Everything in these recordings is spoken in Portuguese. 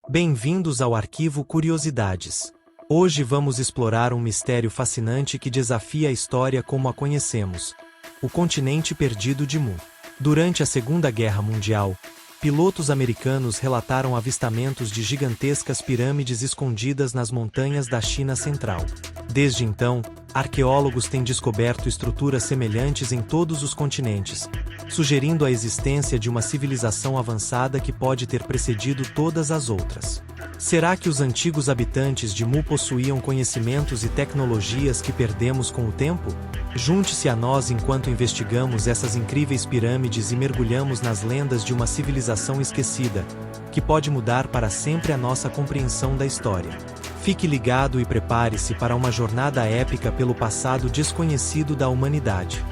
Bem-vindos ao Arquivo Curiosidades. Hoje vamos explorar um mistério fascinante que desafia a história como a conhecemos: o continente perdido de Mu. Durante a Segunda Guerra Mundial, pilotos americanos relataram avistamentos de gigantescas pirâmides escondidas nas montanhas da China Central. Desde então, arqueólogos têm descoberto estruturas semelhantes em todos os continentes, sugerindo a existência de uma civilização avançada que pode ter precedido todas as outras. Será que os antigos habitantes de Mu possuíam conhecimentos e tecnologias que perdemos com o tempo? Junte-se a nós enquanto investigamos essas incríveis pirâmides e mergulhamos nas lendas de uma civilização esquecida, que pode mudar para sempre a nossa compreensão da história. Fique ligado e prepare-se para uma jornada épica pelo passado desconhecido da humanidade.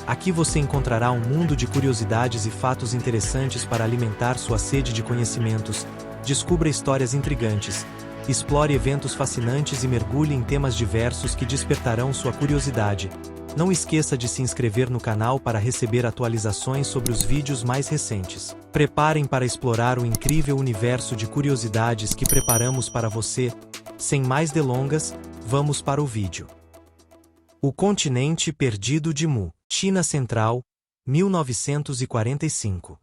Aqui você encontrará um mundo de curiosidades e fatos interessantes para alimentar sua sede de conhecimentos. Descubra histórias intrigantes, explore eventos fascinantes e mergulhe em temas diversos que despertarão sua curiosidade. Não esqueça de se inscrever no canal para receber atualizações sobre os vídeos mais recentes. Preparem para explorar o incrível universo de curiosidades que preparamos para você. Sem mais delongas, vamos para o vídeo. O continente perdido de Mu, China Central, 1945.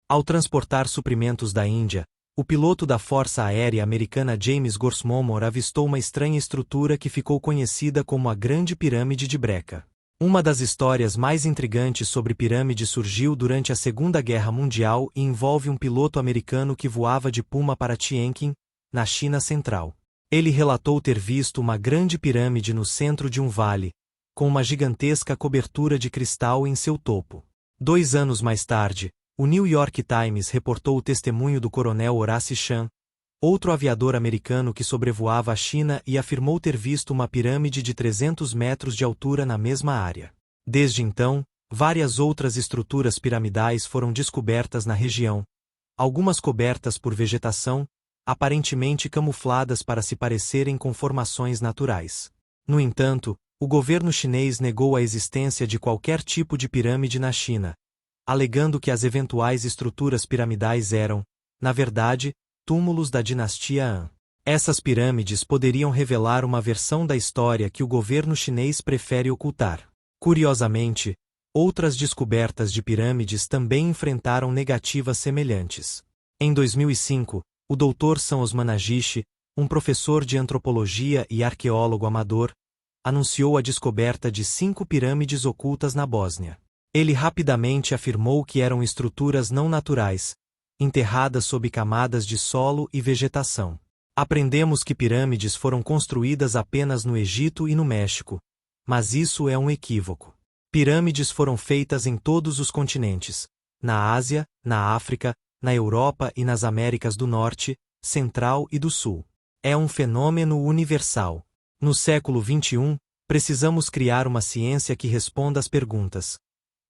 Ao transportar suprimentos da Índia, o piloto da Força Aérea Americana James Gorshmomor avistou uma estranha estrutura que ficou conhecida como a Grande Pirâmide de Breca. Uma das histórias mais intrigantes sobre pirâmides surgiu durante a Segunda Guerra Mundial e envolve um piloto americano que voava de Puma para Tianjin, na China Central. Ele relatou ter visto uma grande pirâmide no centro de um vale, com uma gigantesca cobertura de cristal em seu topo. 2 anos mais tarde, o New York Times reportou o testemunho do coronel Horace Chan, outro aviador americano que sobrevoava a China e afirmou ter visto uma pirâmide de 300 metros de altura na mesma área. Desde então, várias outras estruturas piramidais foram descobertas na região, algumas cobertas por vegetação, aparentemente camufladas para se parecerem com formações naturais. No entanto, o governo chinês negou a existência de qualquer tipo de pirâmide na China, alegando que as eventuais estruturas piramidais eram, na verdade, túmulos da dinastia Han. Essas pirâmides poderiam revelar uma versão da história que o governo chinês prefere ocultar. Curiosamente, outras descobertas de pirâmides também enfrentaram negativas semelhantes. Em 2005, o Dr. Sam Osmanagishi, um professor de antropologia e arqueólogo amador, anunciou a descoberta de 5 pirâmides ocultas na Bósnia. Ele rapidamente afirmou que eram estruturas não naturais, enterradas sob camadas de solo e vegetação. Aprendemos que pirâmides foram construídas apenas no Egito e no México, mas isso é um equívoco. Pirâmides foram feitas em todos os continentes, na Ásia, na África, na Europa e nas Américas do Norte, Central e do Sul. É um fenômeno universal. No século XXI, precisamos criar uma ciência que responda às perguntas: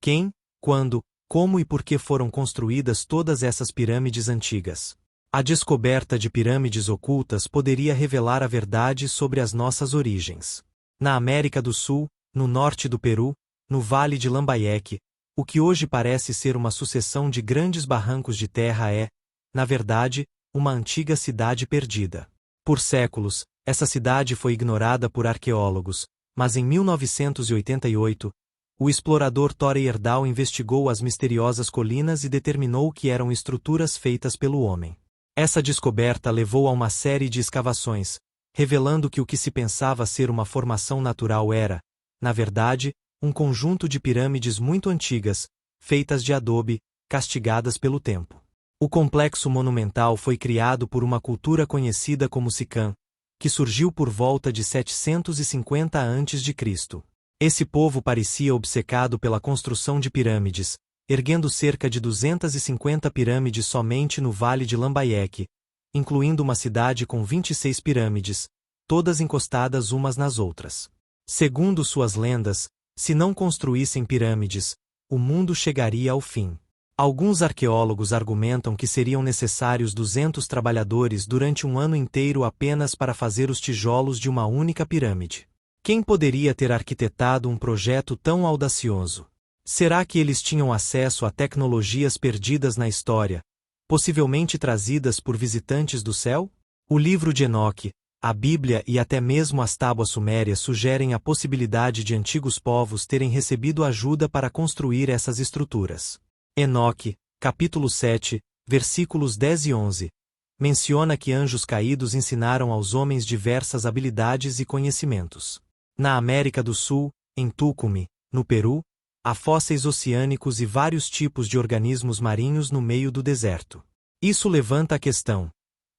quem, quando, como e por que foram construídas todas essas pirâmides antigas? A descoberta de pirâmides ocultas poderia revelar a verdade sobre as nossas origens. Na América do Sul, no norte do Peru, no Vale de Lambayeque, o que hoje parece ser uma sucessão de grandes barrancos de terra é, na verdade, uma antiga cidade perdida. Por séculos, essa cidade foi ignorada por arqueólogos, mas em 1988, o explorador Tore Heyerdahl investigou as misteriosas colinas e determinou que eram estruturas feitas pelo homem. Essa descoberta levou a uma série de escavações, revelando que o que se pensava ser uma formação natural era, na verdade, um conjunto de pirâmides muito antigas, feitas de adobe, castigadas pelo tempo. O complexo monumental foi criado por uma cultura conhecida como Sican, que surgiu por volta de 750 a.C. Esse povo parecia obcecado pela construção de pirâmides, erguendo cerca de 250 pirâmides somente no Vale de Lambayeque, incluindo uma cidade com 26 pirâmides, todas encostadas umas nas outras. Segundo suas lendas, se não construíssem pirâmides, o mundo chegaria ao fim. Alguns arqueólogos argumentam que seriam necessários 200 trabalhadores durante um ano inteiro apenas para fazer os tijolos de uma única pirâmide. Quem poderia ter arquitetado um projeto tão audacioso? Será que eles tinham acesso a tecnologias perdidas na história, possivelmente trazidas por visitantes do céu? O livro de Enoque, a Bíblia e até mesmo as tábuas sumérias sugerem a possibilidade de antigos povos terem recebido ajuda para construir essas estruturas. Enoque, capítulo 7, versículos 10 e 11, menciona que anjos caídos ensinaram aos homens diversas habilidades e conhecimentos. Na América do Sul, em Tucumã, no Peru, há fósseis oceânicos e vários tipos de organismos marinhos no meio do deserto. Isso levanta a questão: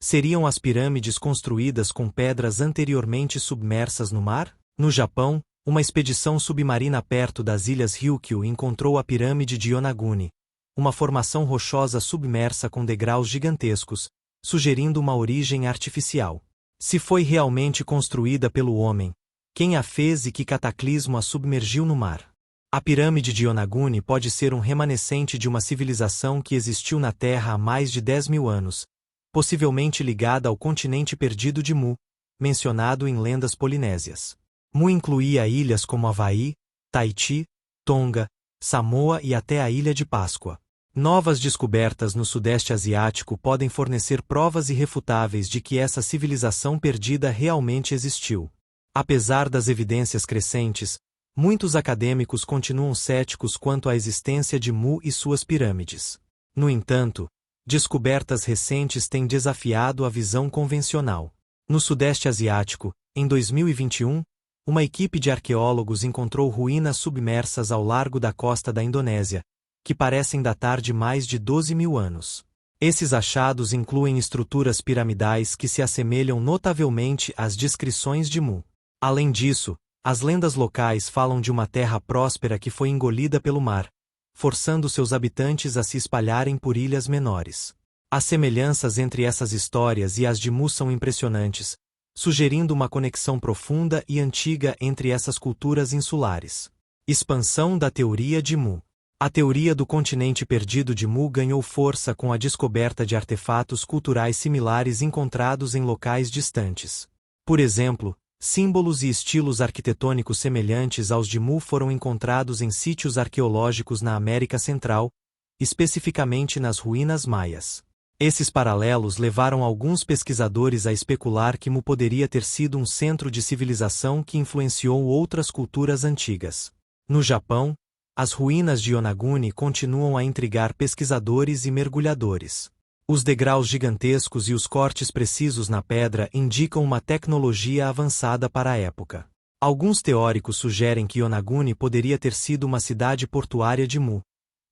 seriam as pirâmides construídas com pedras anteriormente submersas no mar? No Japão, uma expedição submarina perto das ilhas Ryukyu encontrou a pirâmide de Yonaguni, uma formação rochosa submersa com degraus gigantescos, sugerindo uma origem artificial. Se foi realmente construída pelo homem, quem a fez e que cataclismo a submergiu no mar? A pirâmide de Yonaguni pode ser um remanescente de uma civilização que existiu na Terra há mais de 10.000 anos, possivelmente ligada ao continente perdido de Mu, mencionado em lendas polinésias. Mu incluía ilhas como Havaí, Tahiti, Tonga, Samoa e até a Ilha de Páscoa. Novas descobertas no Sudeste Asiático podem fornecer provas irrefutáveis de que essa civilização perdida realmente existiu. Apesar das evidências crescentes, muitos acadêmicos continuam céticos quanto à existência de Mu e suas pirâmides. No entanto, descobertas recentes têm desafiado a visão convencional. No Sudeste Asiático, em 2021, uma equipe de arqueólogos encontrou ruínas submersas ao largo da costa da Indonésia, que parecem datar de mais de 12.000 anos. Esses achados incluem estruturas piramidais que se assemelham notavelmente às descrições de Mu. Além disso, as lendas locais falam de uma terra próspera que foi engolida pelo mar, forçando seus habitantes a se espalharem por ilhas menores. As semelhanças entre essas histórias e as de Mu são impressionantes, sugerindo uma conexão profunda e antiga entre essas culturas insulares. Expansão da teoria de Mu. A teoria do continente perdido de Mu ganhou força com a descoberta de artefatos culturais similares encontrados em locais distantes. Por exemplo, símbolos e estilos arquitetônicos semelhantes aos de Mu foram encontrados em sítios arqueológicos na América Central, especificamente nas ruínas maias. Esses paralelos levaram alguns pesquisadores a especular que Mu poderia ter sido um centro de civilização que influenciou outras culturas antigas. No Japão, as ruínas de Yonaguni continuam a intrigar pesquisadores e mergulhadores. Os degraus gigantescos e os cortes precisos na pedra indicam uma tecnologia avançada para a época. Alguns teóricos sugerem que Yonaguni poderia ter sido uma cidade portuária de Mu,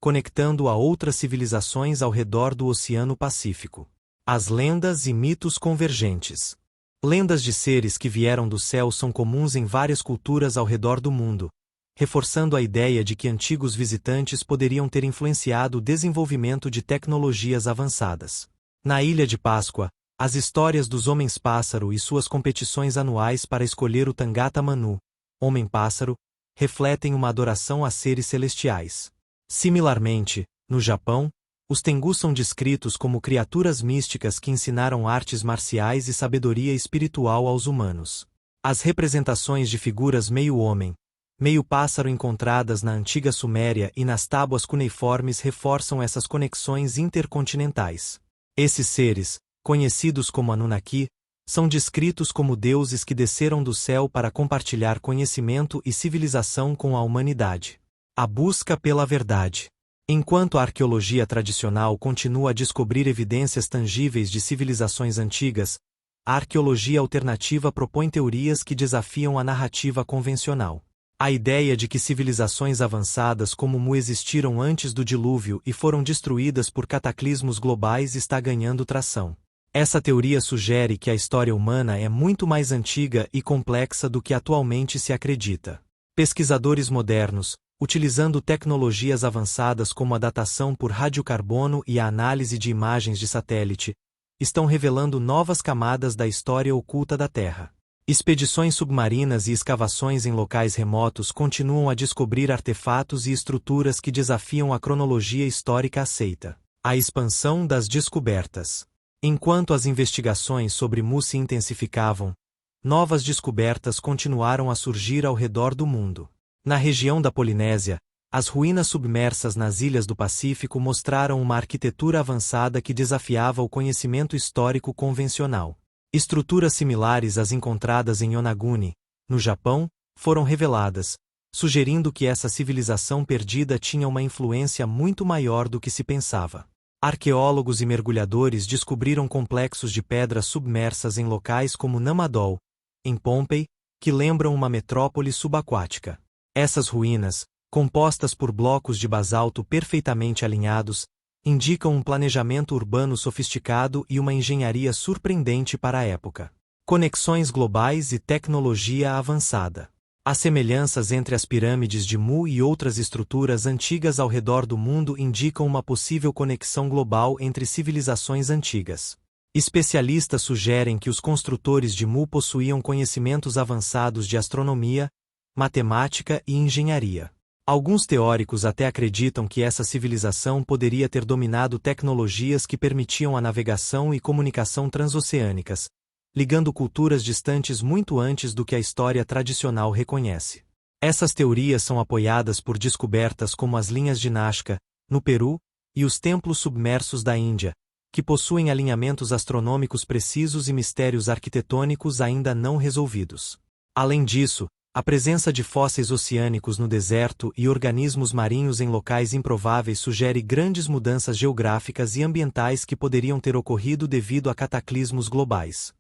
conectando a outras civilizações ao redor do Oceano Pacífico. As lendas e mitos convergentes. Lendas de seres que vieram do céu são comuns em várias culturas ao redor do mundo, reforçando a ideia de que antigos visitantes poderiam ter influenciado o desenvolvimento de tecnologias avançadas. Na Ilha de Páscoa, as histórias dos homens-pássaro e suas competições anuais para escolher o Tangata Manu, homem-pássaro, refletem uma adoração a seres celestiais. Similarmente, no Japão, os Tengu são descritos como criaturas místicas que ensinaram artes marciais e sabedoria espiritual aos humanos. As representações de figuras meio-homem, meio-pássaro encontradas na antiga Suméria e nas tábuas cuneiformes reforçam essas conexões intercontinentais. Esses seres, conhecidos como Anunnaki, são descritos como deuses que desceram do céu para compartilhar conhecimento e civilização com a humanidade. A busca pela verdade. Enquanto a arqueologia tradicional continua a descobrir evidências tangíveis de civilizações antigas, a arqueologia alternativa propõe teorias que desafiam a narrativa convencional. A ideia de que civilizações avançadas como Mu existiram antes do dilúvio e foram destruídas por cataclismos globais está ganhando tração. Essa teoria sugere que a história humana é muito mais antiga e complexa do que atualmente se acredita. Pesquisadores modernos, utilizando tecnologias avançadas como a datação por radiocarbono e a análise de imagens de satélite, estão revelando novas camadas da história oculta da Terra. Expedições submarinas e escavações em locais remotos continuam a descobrir artefatos e estruturas que desafiam a cronologia histórica aceita. A expansão das descobertas. Enquanto as investigações sobre Mu se intensificavam, novas descobertas continuaram a surgir ao redor do mundo. Na região da Polinésia, As ruínas submersas nas ilhas do Pacífico mostraram uma arquitetura avançada que desafiava o conhecimento histórico convencional. Estruturas similares às encontradas em Yonaguni, no Japão, foram reveladas, sugerindo que essa civilização perdida tinha uma influência muito maior do que se pensava. Arqueólogos e mergulhadores descobriram complexos de pedras submersas em locais como Namadol, em Pompei, que lembram uma metrópole subaquática. Essas ruínas, compostas por blocos de basalto perfeitamente alinhados, indicam um planejamento urbano sofisticado e uma engenharia surpreendente para a época. Conexões globais e tecnologia avançada. As semelhanças entre as pirâmides de Mu e outras estruturas antigas ao redor do mundo indicam uma possível conexão global entre civilizações antigas. Especialistas sugerem que os construtores de Mu possuíam conhecimentos avançados de astronomia, matemática e engenharia. Alguns teóricos até acreditam que essa civilização poderia ter dominado tecnologias que permitiam a navegação e comunicação transoceânicas, ligando culturas distantes muito antes do que a história tradicional reconhece. Essas teorias são apoiadas por descobertas como as linhas de Nazca, no Peru, e os templos submersos da Índia, que possuem alinhamentos astronômicos precisos e mistérios arquitetônicos ainda não resolvidos. Além disso, a presença de fósseis oceânicos no deserto e organismos marinhos em locais improváveis sugere grandes mudanças geográficas e ambientais que poderiam ter ocorrido devido a cataclismos globais.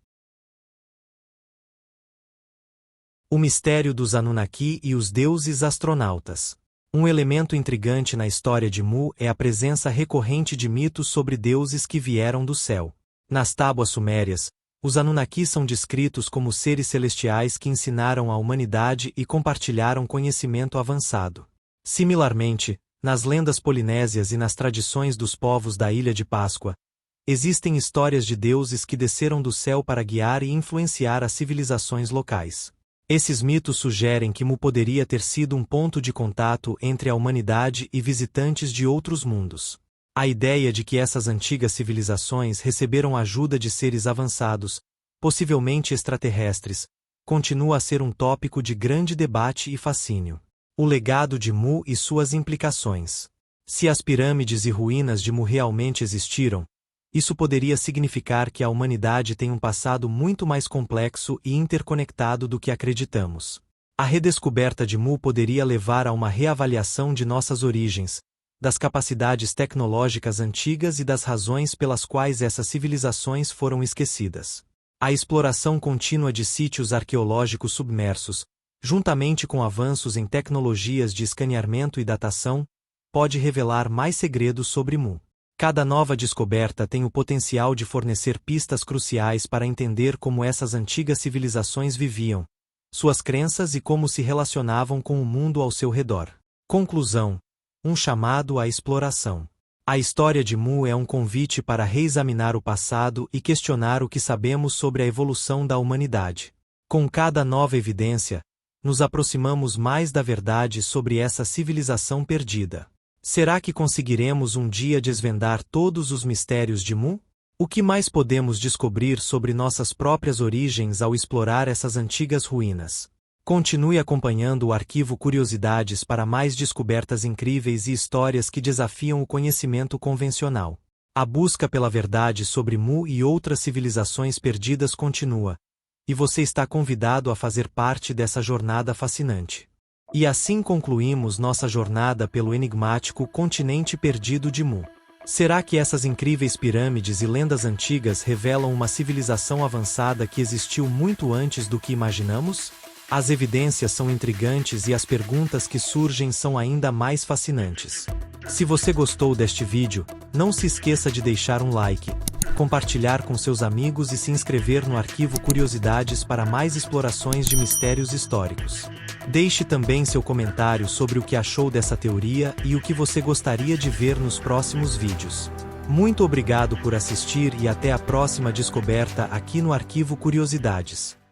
O mistério dos Anunnaki e os deuses astronautas. Um elemento intrigante na história de Mu é a presença recorrente de mitos sobre deuses que vieram do céu. Nas tábuas sumérias, os Anunnaki são descritos como seres celestiais que ensinaram à humanidade e compartilharam conhecimento avançado. Similarmente, nas lendas polinésias e nas tradições dos povos da Ilha de Páscoa, existem histórias de deuses que desceram do céu para guiar e influenciar as civilizações locais. Esses mitos sugerem que Mu poderia ter sido um ponto de contato entre a humanidade e visitantes de outros mundos. A ideia de que essas antigas civilizações receberam ajuda de seres avançados, possivelmente extraterrestres, continua a ser um tópico de grande debate e fascínio. O legado de Mu e suas implicações. Se as pirâmides e ruínas de Mu realmente existiram, isso poderia significar que a humanidade tem um passado muito mais complexo e interconectado do que acreditamos. A redescoberta de Mu poderia levar a uma reavaliação de nossas origens, das capacidades tecnológicas antigas e das razões pelas quais essas civilizações foram esquecidas. A exploração contínua de sítios arqueológicos submersos, juntamente com avanços em tecnologias de escaneamento e datação, pode revelar mais segredos sobre Mu. Cada nova descoberta tem o potencial de fornecer pistas cruciais para entender como essas antigas civilizações viviam, suas crenças e como se relacionavam com o mundo ao seu redor. Conclusão: um chamado à exploração. A história de Mu é um convite para reexaminar o passado e questionar o que sabemos sobre a evolução da humanidade. Com cada nova evidência, nos aproximamos mais da verdade sobre essa civilização perdida. Será que conseguiremos um dia desvendar todos os mistérios de Mu? O que mais podemos descobrir sobre nossas próprias origens ao explorar essas antigas ruínas? Continue acompanhando o arquivo Curiosidades para mais descobertas incríveis e histórias que desafiam o conhecimento convencional. A busca pela verdade sobre Mu e outras civilizações perdidas continua, e você está convidado a fazer parte dessa jornada fascinante. E assim concluímos nossa jornada pelo enigmático continente perdido de Mu. Será que essas incríveis pirâmides e lendas antigas revelam uma civilização avançada que existiu muito antes do que imaginamos? As evidências são intrigantes e as perguntas que surgem são ainda mais fascinantes. Se você gostou deste vídeo, não se esqueça de deixar um like, compartilhar com seus amigos e se inscrever no arquivo Curiosidades para mais explorações de mistérios históricos. Deixe também seu comentário sobre o que achou dessa teoria e o que você gostaria de ver nos próximos vídeos. Muito obrigado por assistir e até a próxima descoberta aqui no arquivo Curiosidades.